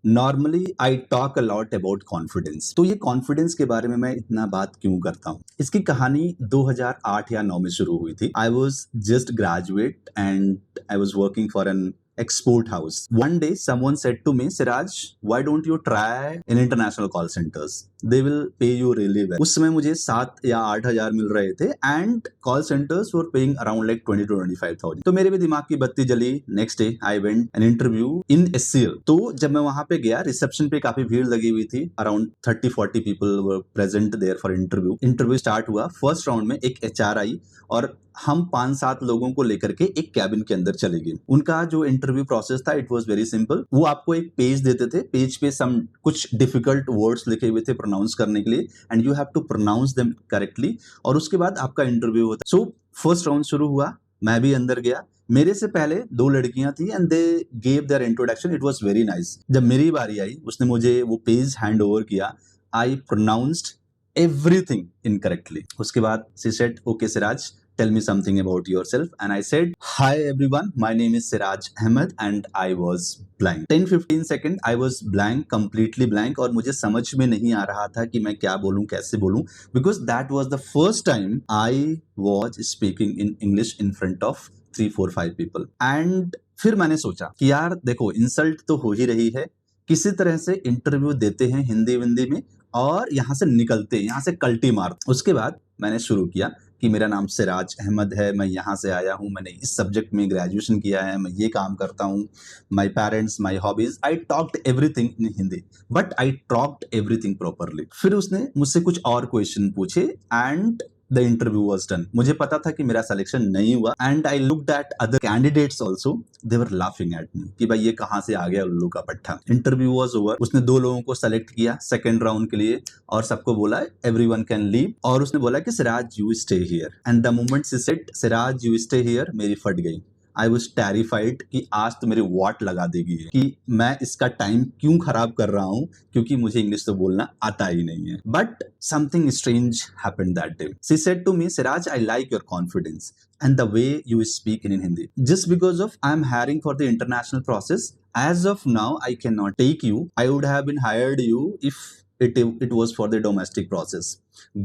Normally I talk a lot about confidence. तो ये confidence के बारे में मैं इतना बात क्यों करता हूँ? इसकी कहानी 2008 या 9 में शुरू हुई थी। I was just graduate and I was working for an export house. One day someone said to me, Siraj, why don't you try in international call centers? They will pay you really well. उस समय मुझे 7 या 8 हजार मिल रहे थे and call centers were paying around like 20 to 25,000. तो मेरे भी दिमाग की बत्ती जली. Next day I went an interview in SCL. तो जब मैं वहां पे गया, रिसेप्शन पे काफी भीड़ लगी हुई थी. Around 30-40 people were present there for interview. Interview start हुआ. फर्स्ट राउंड में एक HR आई और हम 5-7 लोगों को लेकर के एक कैबिन के अंदर चले गए. उनका जो इंटरव्यू प्रोसेस था इट वाज वेरी सिंपल. वो आपको एक पेज देते थे. पेज पे सम कुछ डिफिकल्ट वर्ड्स लिखे हुए थे प्रोनाउंस करने के लिए and you have to pronounce them correctly और उसके बाद आपका इंटरव्यू होता. सो फर्स्ट राउंड शुरू हुआ. मैं भी अंदर गया. मेरे से पहले 2 लड़कियां थी and they gave there introduction. It was very nice. जब मेरी बारी आई, उसने मुझे वो पेज हैंड ओवर किया. आई प्रोनाउंस्ड everything incorrectly. उसके बाद she said, okay Siraj, tell me something about yourself. And I said, hi everyone, my name is Siraj Ahmed and I was blank. 10-15 second I was blank, completely blank और मुझे समझ में नहीं आ रहा था कि मैं क्या बोलूं, कैसे बोलूं, because that was the first time I was speaking in English in front of 3-4-5 people. And फिर मैंने सोचा कि यार देखो, इंसल्ट तो हो ही रही है, किसी तरह से इंटरव्यू देते हैं हिंदी विंदी में और यहाँ से निकलते हैं, यहाँ से कल्टी मार. उसके बाद मैंने शुरू किया कि मेरा नाम सिराज अहमद है, मैं यहाँ से आया हूँ, मैंने इस सब्जेक्ट में ग्रेजुएशन किया है, मैं ये काम करता हूँ, my parents, my hobbies. I talked everything in Hindi but I talked everything properly. फिर उसने मुझसे कुछ और क्वेश्चन पूछे and the interview was done. मुझे पता था कि मेरा सिलेक्शन नहीं हुआ and I looked at other candidates also. They were laughing at me कि भाई ये कहाँ से आ गया उल्लू का पट्टा. Interview was over. उसने 2 लोगों को सेलेक्ट किया सेकेंड राउंड के लिए और सबको बोला everyone can leave और उसने बोला कि Siraj you stay here. And the moment she said Siraj you stay here, मेरी फट गई. आई वॉज टेरिफाइड कि आज तो मेरी वाट लगा देगी कि मैं इसका टाइम क्यों खराब कर रहा हूं क्योंकि मुझे इंग्लिश तो बोलना आता ही नहीं है. But something strange happened that day. She said to me, Siraj, I like your confidence and the way you speak in Hindi. Just because of I'm hiring for the international process, as of now I cannot take you. I would have been hired you if it was for the domestic process.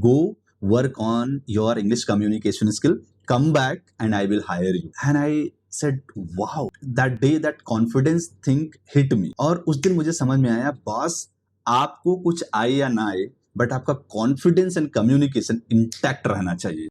Go work on your English communication skill. Come back and I will hire you. And I said, wow, that day that confidence thing hit me. और उस दिन मुझे समझ में आया, boss, आपको कुछ आए या ना आए बट आपका कॉन्फिडेंस एंड कम्युनिकेशन इंटैक्ट रहना चाहिए.